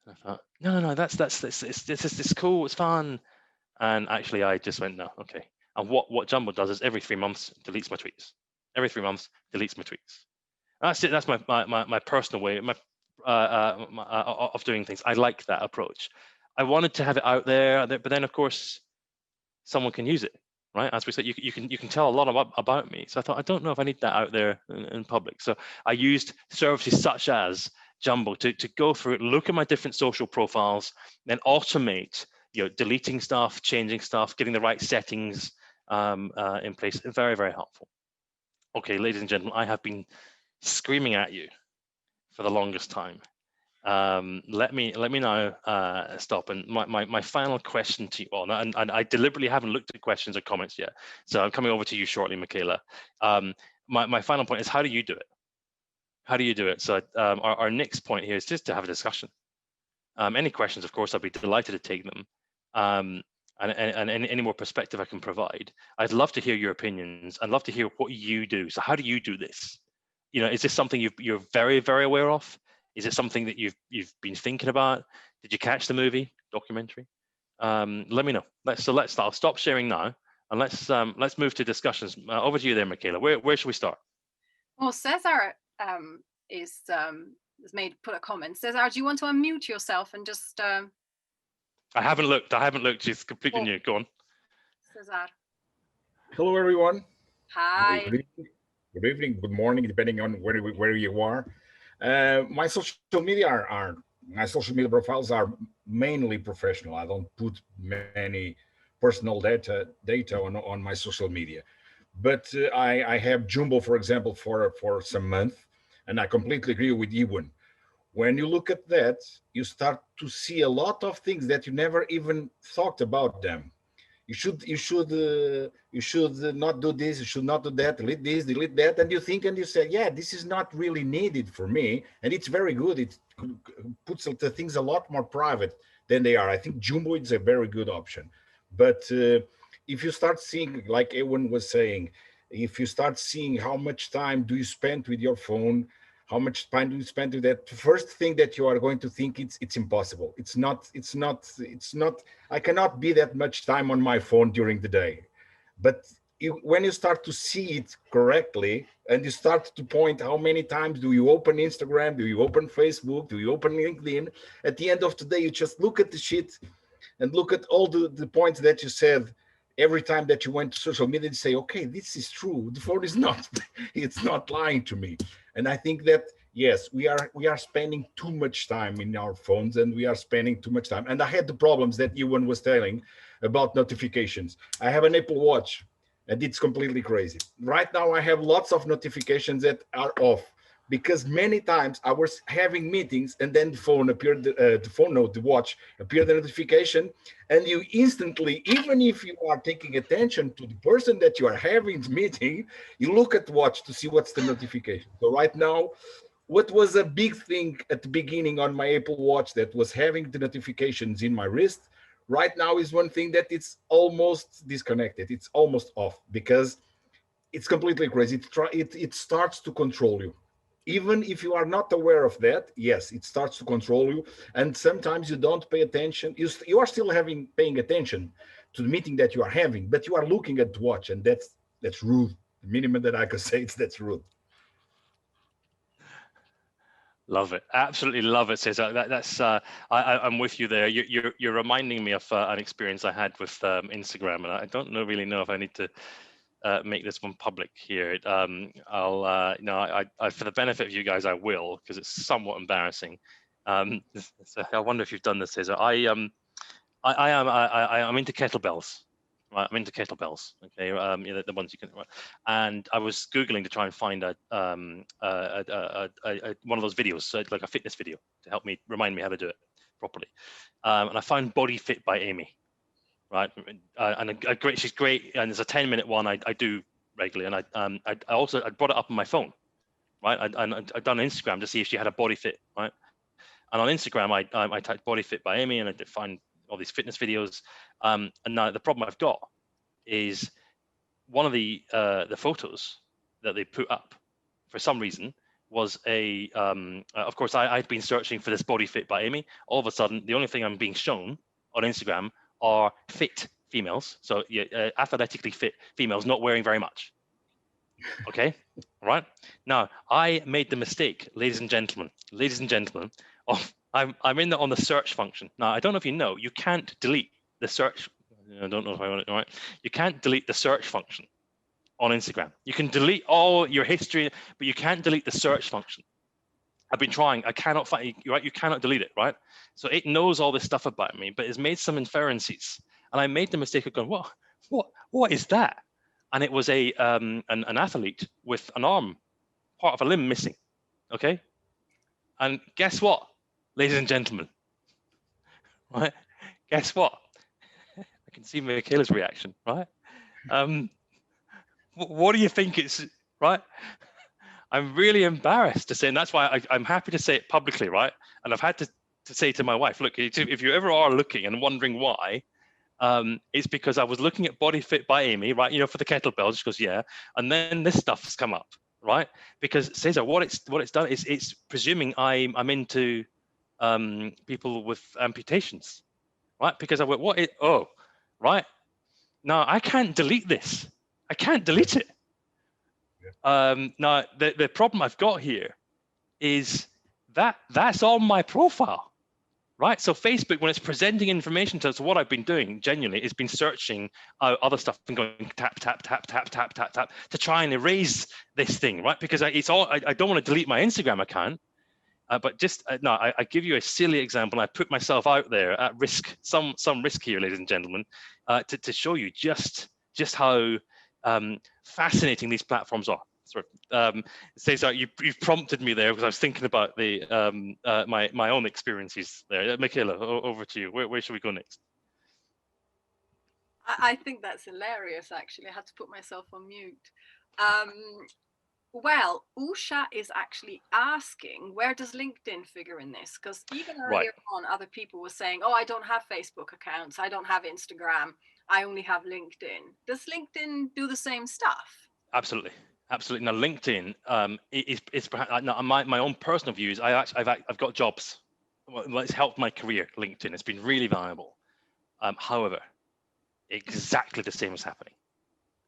Speaker 1: And I thought, no, it's cool, it's fun. And actually, I just went, no, okay. And what Jumbo does is every 3 months deletes my tweets. Every 3 months deletes my tweets. That's it. That's my personal way, of doing things. I like that approach. I wanted to have it out there, but then of course, someone can use it, right? As we said, you can tell a lot about me. So I thought, I don't know if I need that out there in public. So I used services such as Jumbo to go through it, look at my different social profiles, then automate, deleting stuff, changing stuff, getting the right settings in place. Very, very helpful. Okay, ladies and gentlemen, I have been screaming at you for the longest time. Let me now stop. And my final question to you all, and I deliberately haven't looked at questions or comments yet, so I'm coming over to you shortly, Michaela. My final point is, how do you do it? How do you do it? So our next point here is just to have a discussion. Any questions, of course, I'd be delighted to take them. And any more perspective I can provide. I'd love to hear your opinions. I'd love to hear what you do. So how do you do this? Is this something you're very, very aware of? Is it something that you've been thinking about? Did you catch the movie documentary? Let me know. Let's start. I'll stop sharing now, And let's move to discussions. Over to you there, Michaela. Where should we start?
Speaker 2: Well, Cesar is made put a comment. Cesar, do you want to unmute yourself and just?
Speaker 1: I haven't looked. It's completely new. Go on.
Speaker 2: Cesar.
Speaker 3: Hello, everyone.
Speaker 2: Hi.
Speaker 3: Good evening, good morning, depending on where you are. My social media profiles are mainly professional. I don't put many personal data on my social media, but I have Jumbo, for example, for some month, and I completely agree with Ewan. When you look at that, you start to see a lot of things that you never even thought about them. You should not do this, you should not do that, delete this, delete that, and you think and you say, yeah, this is not really needed for me, and it's very good. It puts the things a lot more private than they are. I think Jumbo is a very good option, but if you start seeing, like Ewan was saying, if you start seeing how much time do you spend with your phone, how much time do you spend with that, first thing that you are going to think, it's impossible. It's not I cannot be that much time on my phone during the day. But when you start to see it correctly, and you start to point how many times do you open Instagram, do you open Facebook, do you open LinkedIn, at the end of the day, you just look at the shit and look at all the points that you said. Every time that you went to social media, and say, okay, this is true. The phone is not, it's not lying to me. And I think that, yes, we are spending too much time in our phones, and we are spending too much time. And I had the problems that Ewan was telling about notifications. I have an Apple Watch, and it's completely crazy. Right now, I have lots of notifications that are off, because many times I was having meetings, and then the phone appeared, the watch appeared, the notification, and you instantly, even if you are taking attention to the person that you are having the meeting, you look at the watch to see what's the notification. So right now, what was a big thing at the beginning on my Apple Watch that was having the notifications in my wrist, right now is one thing that it's almost disconnected. It's almost off, because it's completely crazy. It starts to control you. Even if you are not aware of that, yes, it starts to control you. And sometimes you don't pay attention. You are still paying attention to the meeting that you are having, but you are looking at the watch, and that's rude. The minimum that I could say is that's rude.
Speaker 1: Love it, absolutely love it, Cesar. I'm with you there. You're reminding me of an experience I had with Instagram, and I don't really know if I need to make this one public here. I'll for the benefit of you guys, I will, because it's somewhat embarrassing. So I wonder if you've done this, Cesar. I'm into kettlebells. Right, I'm into kettlebells. Okay, the ones you can. And I was googling to try and find one of those videos, like a fitness video, to help me remind me how to do it properly. And I found Body Fit by Amy. Right, and she's great, and there's a 10-minute one I do regularly, and I brought it up on my phone, right? I'd done Instagram to see if she had a Body Fit, right? And on Instagram, I typed Body Fit by Amy, and I did find all these fitness videos. And now the problem I've got is one of the photos that they put up, for some reason, was of course, I'd been searching for this Body Fit by Amy. All of a sudden, the only thing I'm being shown on Instagram are fit females, so athletically fit females not wearing very much. Okay, all right. Now, I made the mistake, ladies and gentlemen, of I'm in on the search function. Now, I don't know if you know, you can't delete the search. I don't know if I want it. All right, you can't delete the search function on Instagram. You can delete all your history, but you can't delete the search function. I've been trying. I cannot find. Right, you cannot delete it. Right. So it knows all this stuff about me, but it's made some inferences, and I made the mistake of going, what is that? And it was an athlete with an arm, part of a limb missing. Okay. And guess what, ladies and gentlemen? Right. Guess what? I can see Michaela's reaction. Right. What do you think it's? Right. I'm really embarrassed to say, and that's why I'm happy to say it publicly, right? And I've had to say to my wife, look, if you ever are looking and wondering why, it's because I was looking at Body Fit by Amy, right? You know, for the kettlebells. She goes, yeah, and then this stuff's come up, right? Because Cesar, what it's done is it's presuming I'm into people with amputations, right? Because I went, right? no, I can't delete this. I can't delete it. Now, the problem I've got here is that's on my profile, right? So Facebook, when it's presenting information to us, what I've been doing genuinely is been searching other stuff and going tap, tap, tap, tap, tap, tap, tap to try and erase this thing, right? Because I don't want to delete my Instagram account. But just no, I give you a silly example. I put myself out there at risk, some risk here, ladies and gentlemen, to show you just how fascinating these platforms are. Sorry, Cesar, you've prompted me there because I was thinking about the my own experiences there. Michaela, over to you. Where should we go next?
Speaker 2: I think that's hilarious. Actually, I had to put myself on mute. Well, Usha is actually asking, where does LinkedIn figure in this? Because even earlier on, other people were saying, oh, I don't have Facebook accounts, I don't have Instagram, I only have LinkedIn. Does LinkedIn do the same stuff?
Speaker 1: Absolutely. Absolutely. Now, LinkedIn is perhaps my own personal views. I've got jobs. Well, it's helped my career. LinkedIn. It's been really valuable. However, exactly the same is happening.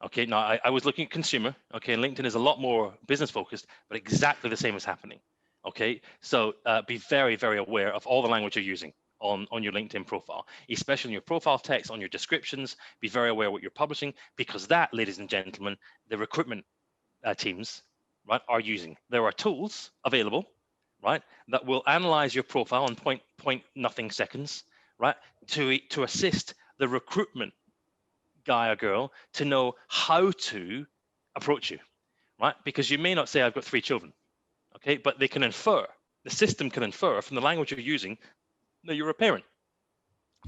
Speaker 1: Okay, now I was looking at consumer. Okay, and LinkedIn is a lot more business focused, but exactly the same is happening. Okay, so be very, very aware of all the language you're using on your LinkedIn profile, especially on your profile text, on your descriptions. Be very aware what you're publishing, because that, ladies and gentlemen, the recruitment teams, right, are using. There are tools available, right, that will analyze your profile in point nothing seconds, right, to assist the recruitment guy or girl to know how to approach you, right? Because you may not say I've got 3 children, okay, but they can infer, the system can infer from the language you're using that you're a parent.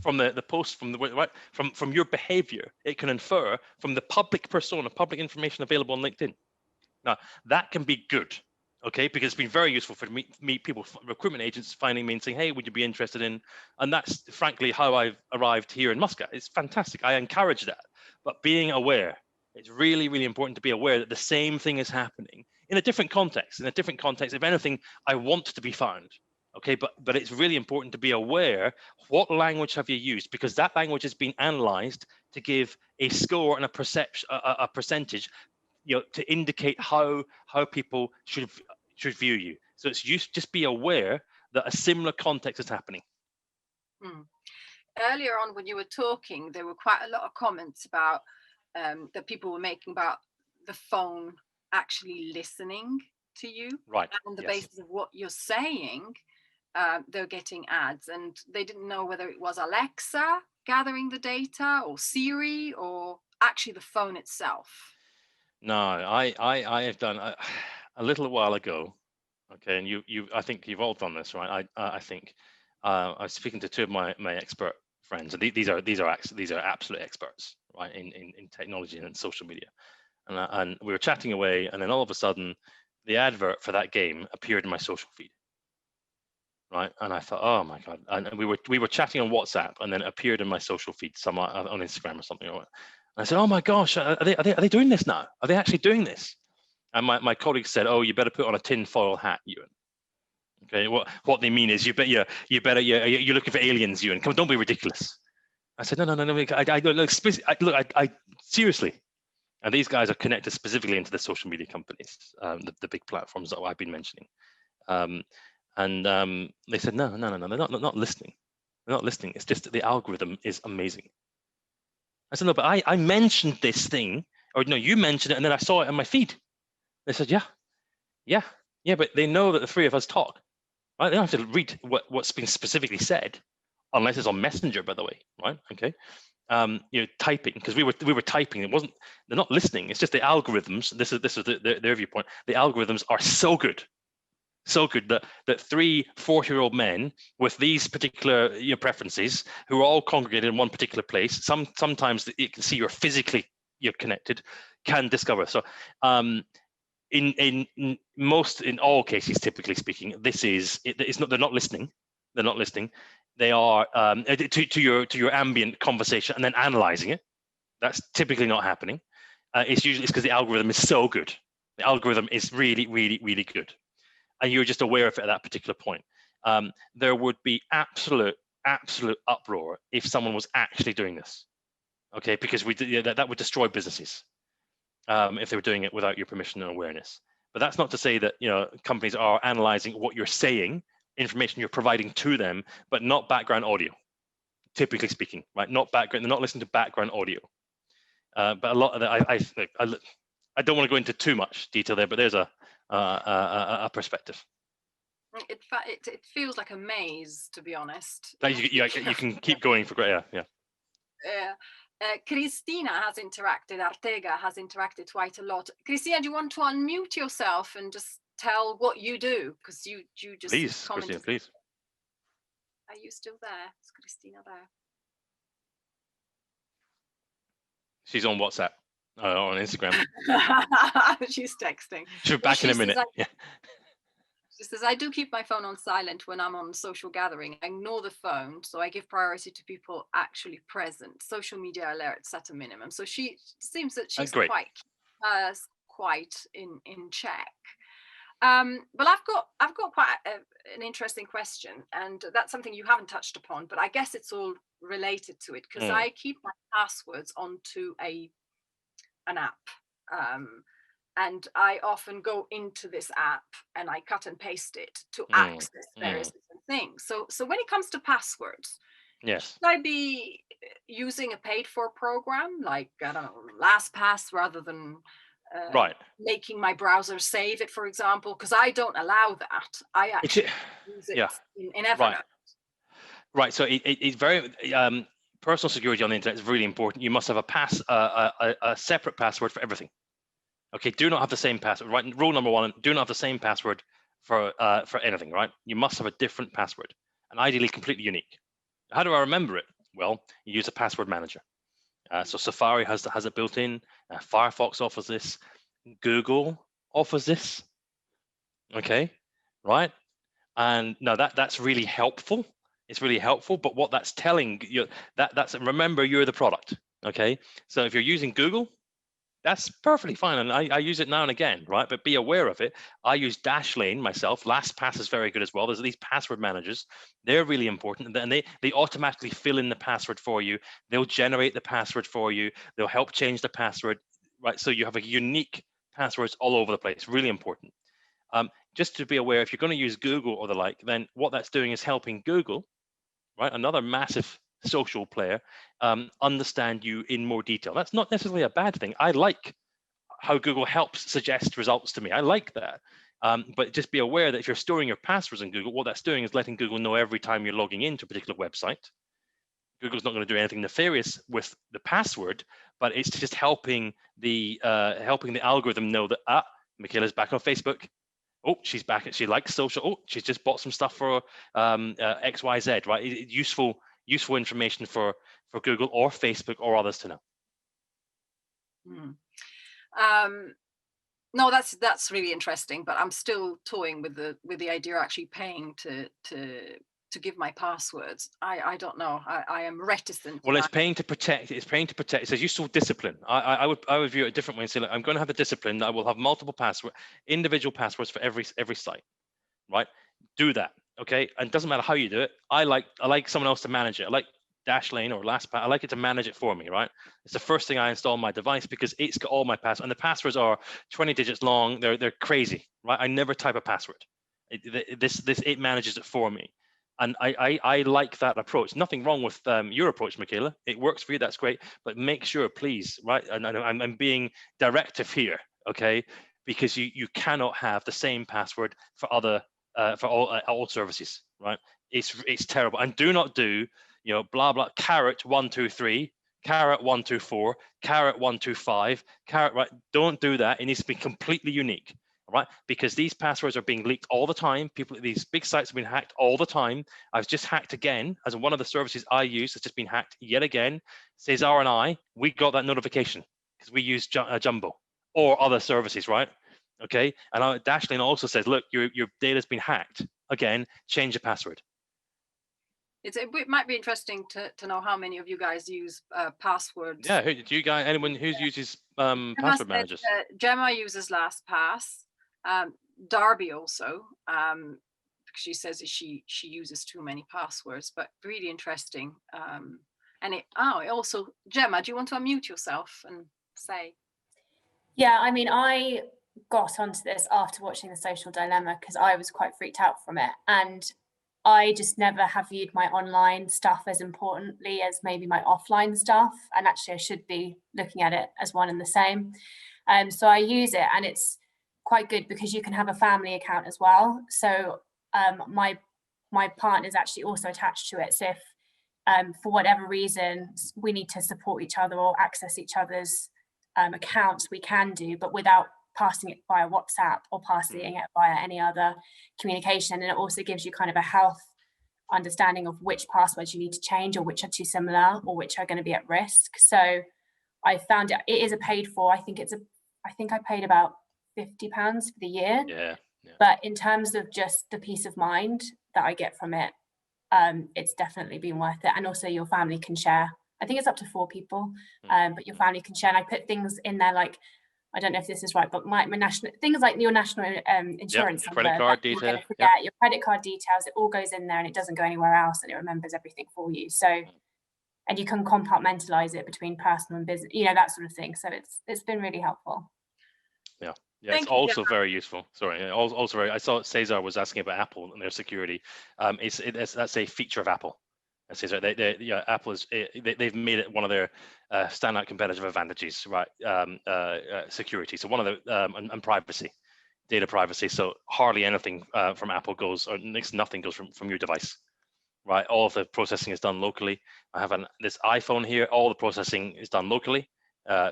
Speaker 1: From the post, from the right, from your behavior, it can infer from the public persona, public information available on LinkedIn. Now, that can be good, okay, because it's been very useful for me people, recruitment agents finding me and saying, hey, would you be interested in, and that's frankly how I've arrived here in Muscat. It's fantastic. I encourage that. But being aware, it's really, really important to be aware that the same thing is happening in a different context. In a different context, if anything, I want to be found. Okay, but it's really important to be aware, what language have you used, because that language has been analyzed to give a score and a perception, a percentage, you know, to indicate how people should view you. So it's just be aware that a similar context is happening.
Speaker 2: Earlier on, when you were talking, there were quite a lot of comments about that people were making about the phone actually listening to you,
Speaker 1: right?
Speaker 2: On the basis of what you're saying, they're getting ads, and they didn't know whether it was Alexa gathering the data, or Siri, or actually the phone itself.
Speaker 1: No, I have done a little while ago. Okay, and you I think you've all done this, right? I think I was speaking to 2 of my expert friends, and these are absolute experts, right, in technology and in social media, and we were chatting away, and then all of a sudden, the advert for that game appeared in my social feed, right? And I thought, oh my god! And we were chatting on WhatsApp, and then it appeared in my social feed, somewhere on Instagram or something. And I said, oh my gosh, are they doing this now? Are they actually doing this? And my colleague said, oh, you better put on a tinfoil hat, Ewan. Okay, what they mean is you're looking for aliens, Ewan. Come on, don't be ridiculous. I said, no. I seriously. And these guys are connected specifically into the social media companies, the big platforms that I've been mentioning. They said, no, they're not listening. They're not listening. It's just that the algorithm is amazing. I said, no, but I mentioned this thing, or no, you mentioned it, and then I saw it on my feed. They said, yeah, but they know that the 3 of us talk. Right? They don't have to read what's been specifically said, unless it's on Messenger, by the way, right? Okay, typing, because we were typing. It wasn't. They're not listening. It's just the algorithms. This is their viewpoint. The algorithms are so good that 3 40-year-old men with these particular preferences, who are all congregated in one particular place, sometimes you can see you're connected, can discover. So in all cases, typically speaking, they're not listening. They are to your ambient conversation and then analyzing it. That's typically not happening. It's because the algorithm is so good. The algorithm is really, really, really good, and you're just aware of it at that particular point. There would be absolute uproar if someone was actually doing this. Okay, because that would destroy businesses if they were doing it without your permission and awareness. But that's not to say that companies are analyzing what you're saying, information you're providing to them, but not background audio. Typically speaking, right? Not background. They're not listening to background audio. But a lot of that, I don't want to go into too much detail there, but there's a perspective.
Speaker 2: It feels like a maze, to be honest.
Speaker 1: You can keep going for great. Yeah.
Speaker 2: Christina has interacted. Artega has interacted quite a lot. Christina, do you want to unmute yourself and just tell what you do? Because you just
Speaker 1: please, Christina, please.
Speaker 2: Are you still there? Is Christina there?
Speaker 1: She's on WhatsApp, on Instagram.
Speaker 2: She's texting.
Speaker 1: She'll be back in a minute.
Speaker 2: She says, I do keep my phone on silent when I'm on social gathering. I ignore the phone, so I give priority to people actually present. Social media alerts at a minimum. So she seems that she's quite in check. But I've got quite an interesting question, and that's something you haven't touched upon, but I guess it's all related to it, because I keep my passwords onto an app. And I often go into this app and I cut and paste it to access various different things. So when it comes to passwords,
Speaker 1: yes,
Speaker 2: should I be using a paid-for program like, I don't know, LastPass, rather than making my browser save it, for example? Because I don't allow that. I actually use it in Evernote.
Speaker 1: Right. So it's very personal security on the internet is really important. You must have a separate password for everything. Okay, do not have the same password, right? Rule number 1, do not have the same password for anything, right? You must have a different password, and ideally completely unique. How do I remember it? Well, you use a password manager. So Safari has it built in. Firefox offers this. Google offers this. Okay, right? And no, that's really helpful. It's really helpful, but what that's telling you, that's remember, you're the product. Okay, so if you're using Google, that's perfectly fine, and I use it now and again, right? But be aware of it. I use Dashlane myself. LastPass is very good as well. There's these password managers. They're really important, and they automatically fill in the password for you. They'll generate the password for you. They'll help change the password, right? So you have a unique passwords all over the place. Really important. Just to be aware, if you're going to use Google or the like, then what that's doing is helping Google, right? Another massive social player, understand you in more detail. That's not necessarily a bad thing. I like how Google helps suggest results to me. I like that. But just be aware that if you're storing your passwords in Google, what that's doing is letting Google know every time you're logging into a particular website. Google's not going to do anything nefarious with the password, but it's just helping the algorithm know that Michaela's back on Facebook. Oh, she's back. She likes social. Oh, she's just bought some stuff for XYZ, right? Useful information for Google or Facebook or others to know.
Speaker 2: No, that's really interesting, but I'm still toying with the idea of actually paying to give my passwords. I don't know. I am reticent.
Speaker 1: Well, it's paying to protect. It's paying to protect. It says useful discipline. I would view it a different way and say, look, I'm going to have the discipline that I will have multiple individual passwords for every site, right? Do that, okay? And it doesn't matter how you do it. I like someone else to manage it. I like Dashlane or LastPass. I like it to manage it for me, right? It's the first thing I install on my device because it's got all my passwords, and the passwords are 20 digits long. They're crazy, right? I never type a password. It manages it for me. And I like that approach. Nothing wrong with your approach, Michaela. It works for you. That's great. But make sure, please, right? And I'm being directive here, okay? Because you cannot have the same password for all services, right? It's terrible. And do not do blah blah caret 123, caret 124, caret 125, caret, right? Don't do that. It needs to be completely unique. Right, because these passwords are being leaked all the time. These big sites have been hacked all the time. I've just hacked again, as one of the services I use has just been hacked yet again. Cesar and I, we got that notification because we use Jumbo or other services, right? Okay, and Dashlane also says, look, your data's been hacked again. Change the password.
Speaker 2: It might be interesting to know how many of you guys use passwords.
Speaker 1: Yeah, do you guys? Anyone who uses password managers?
Speaker 2: Gemma uses LastPass. Darby also, because she says that she uses too many passwords, but really interesting And it also, Gemma, do you want to unmute yourself and say?
Speaker 4: Yeah, I mean, I got onto this after watching The Social Dilemma because I was quite freaked out from it. And I just never have viewed my online stuff as importantly as maybe my offline stuff. And actually, I should be looking at it as one and the same. So I use it, and it's quite good because you can have a family account as well. So my partner is actually also attached to it. So if for whatever reason we need to support each other or access each other's accounts, we can do, but without passing it via WhatsApp or passing it via any other communication. And it also gives you kind of a health understanding of which passwords you need to change, or which are too similar, or which are going to be at risk. So I found it is a paid for. I think I paid about £50 for the year.
Speaker 1: Yeah.
Speaker 4: But in terms of just the peace of mind that I get from it, it's definitely been worth it. And also your family can share. I think it's up to 4 people, but your family can share. And I put things in there like, I don't know if this is right, but my national things like your national insurance number,
Speaker 1: credit card details,
Speaker 4: your credit card details, it all goes in there and it doesn't go anywhere else, and it remembers everything for you. So, and you can compartmentalize it between personal and business, that sort of thing. So it's been really helpful.
Speaker 1: Yeah, it's also very useful. Sorry, also very. I saw Cesar was asking about Apple and their security. That's a feature of Apple. Cesar, Apple they've made it one of their standout competitive advantages, right? Security. So one of the and privacy, data privacy. So hardly anything from Apple goes, or next nothing goes from your device, right? All of the processing is done locally. I have this iPhone here. All the processing is done locally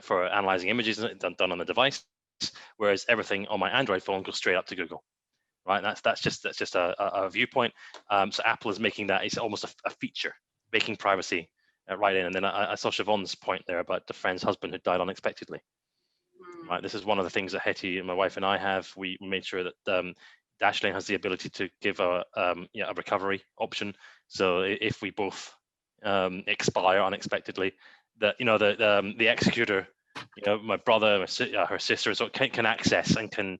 Speaker 1: for analyzing images, done on the device. Whereas everything on my Android phone goes straight up to Google, right? That's just a viewpoint. So Apple is making that, it's almost a feature, making privacy right in. And then I saw Siobhan's point there about the friend's husband who died unexpectedly. Right, this is one of the things that Hetty and my wife and I have. We made sure that Dashlane has the ability to give a recovery option. So if we both expire unexpectedly, that the executor, my brother, her sister, so can access and can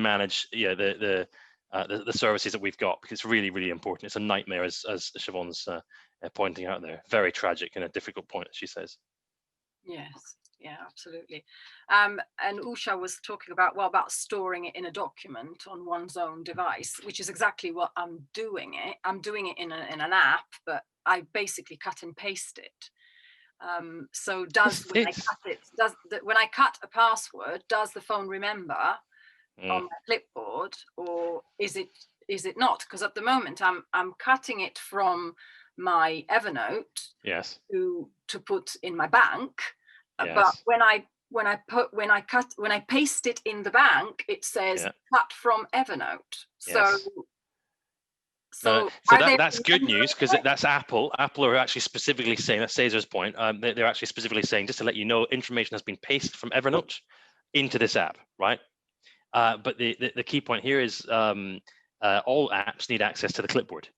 Speaker 1: manage the services that we've got, because it's really, really important. It's a nightmare, as Siobhan's pointing out there. Very tragic and a difficult point, as she says.
Speaker 2: Yes, yeah, absolutely. And Usha was talking about storing it in a document on one's own device, which is exactly what I'm doing. I'm doing it in an app, but I basically cut and paste it. So when I cut a password, does the phone remember on my clipboard, or is it not? Because at the moment I'm cutting it from my Evernote to put in my bank, but when I paste it in the bank, it says cut from Evernote. So
Speaker 1: that's good news, because that's Apple. Apple are actually specifically saying, that's Cesar's point, they're actually specifically saying, just to let you know, information has been pasted from Evernote into this app, right? But the key point here is all apps need access to the clipboard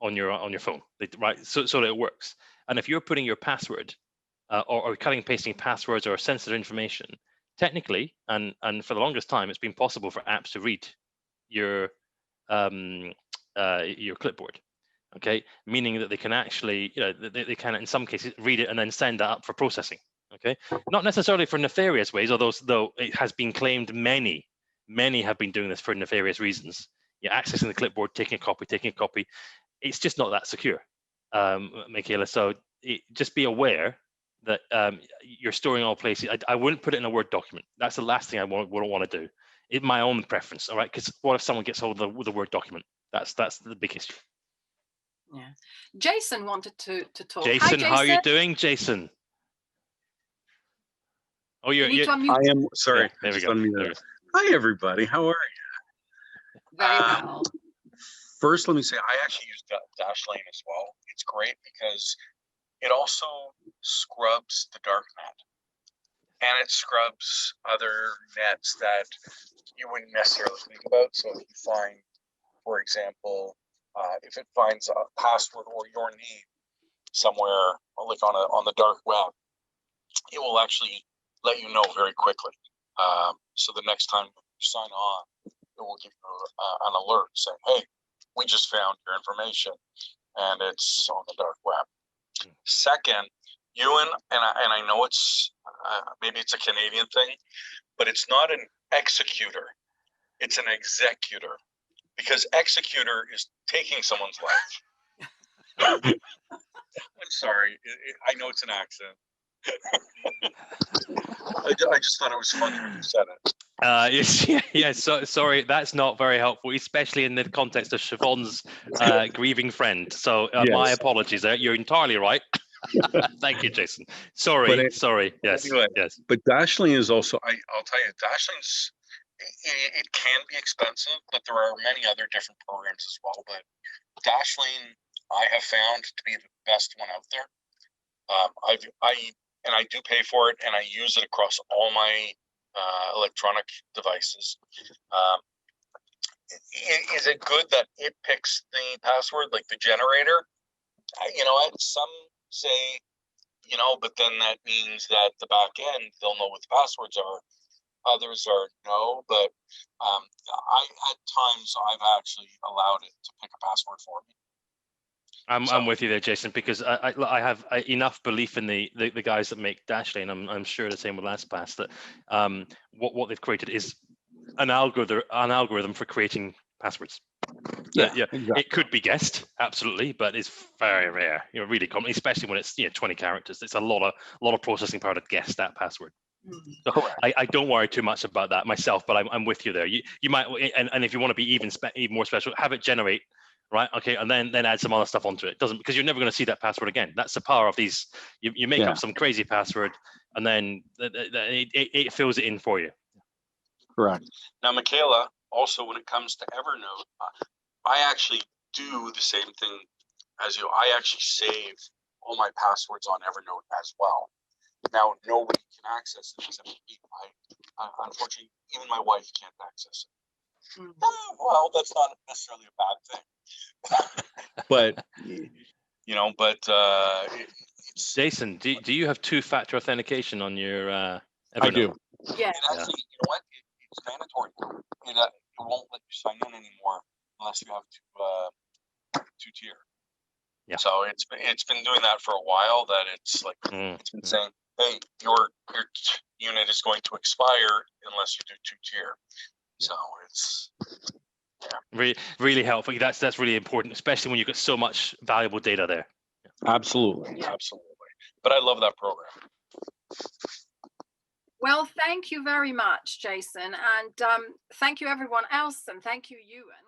Speaker 1: on your phone, right? So that it works. And if you're putting your password or cutting and pasting passwords or sensitive information, technically, and for the longest time, it's been possible for apps to read your clipboard, okay, meaning that they can actually, they can in some cases read it and then send that up for processing, okay, not necessarily for nefarious ways, though it has been claimed many have been doing this for nefarious reasons. Accessing the clipboard, taking a copy. It's just not that secure, Michaela. So just be aware that you're storing all places. I wouldn't put it in a Word document. That's the last thing I wouldn't want to do. It's my own preference, all right? Because what if someone gets hold of the Word document? That's the big issue.
Speaker 2: Yeah. Jason wanted to talk.
Speaker 1: Jason,
Speaker 2: hi, Jason,
Speaker 1: how are you doing, Jason? Oh,
Speaker 2: you need to unmute.
Speaker 5: I am sorry.
Speaker 1: Yeah, there we go.
Speaker 5: Hi, everybody. How are you?
Speaker 2: Very well.
Speaker 5: First, let me say I actually use Dashlane as well. It's great because it also scrubs the dark net, and it scrubs other nets that you wouldn't necessarily think about. So if you find, for example, if it finds a password or your name somewhere, like on the dark web, it will actually let you know very quickly. So the next time you sign on, it will give you an alert saying, "Hey, we just found your information, and it's on the dark web." Second, Ewan, and I know it's maybe it's a Canadian thing, but it's not an executor, it's an executor, because executor is taking someone's life. I'm sorry, I know it's an accent. I just thought it was funny when you said it.
Speaker 1: Yes. So, sorry, that's not very helpful, especially in the context of Siobhan's grieving friend. So my apologies there. You're entirely right. Thank you, Jason. Sorry. Yes.
Speaker 5: Anyway,
Speaker 1: yes.
Speaker 5: But Dashlane is also, I'll tell you, Dashlane's, it can be expensive, but there are many other different programs as well. But Dashlane, I have found to be the best one out there. I do pay for it, and I use it across all my electronic devices. Is it good that it picks the password, like the generator? Some say, but then that means that the back end, they'll know what the passwords are. Others are no, but at times I've actually allowed it to pick a password for me.
Speaker 1: I'm with you there, Jason, because I have enough belief in the guys that make Dashlane. I'm sure the same with LastPass, that what they've created is an algorithm for creating passwords.
Speaker 5: Yeah,
Speaker 1: exactly. It could be guessed, absolutely, but it's very rare. Really common, especially when it's 20 characters. It's a lot of processing power to guess that password. So I don't worry too much about that myself, but I'm with you there. You might, and if you want to be even more special, have it generate, right? Okay, and then add some other stuff onto it. Because you're never going to see that password again. That's the power of these. You make up some crazy password, and then it fills it in for you.
Speaker 5: Correct. Now, Michaela, also when it comes to Evernote, I actually do the same thing as you. I actually save all my passwords on Evernote as well. Now, nobody can access it except me. Unfortunately, even my wife can't access it. Mm-hmm. Well, that's not necessarily a bad thing. But,
Speaker 1: Jason, do you have two-factor authentication on your Evernote?
Speaker 5: I do.
Speaker 2: Yeah.
Speaker 5: Actually, you know what? It's mandatory. It won't let you sign in anymore unless you have two-tier. Yeah. So it's been doing that for a while. That it's like it's been saying, hey, your unit is going to expire unless you do two-tier. So it's
Speaker 1: really helpful. That's really important, especially when you've got so much valuable data there.
Speaker 5: Absolutely. But I love that program.
Speaker 2: Well, thank you very much, Jason, and thank you everyone else, and thank you, Ewan.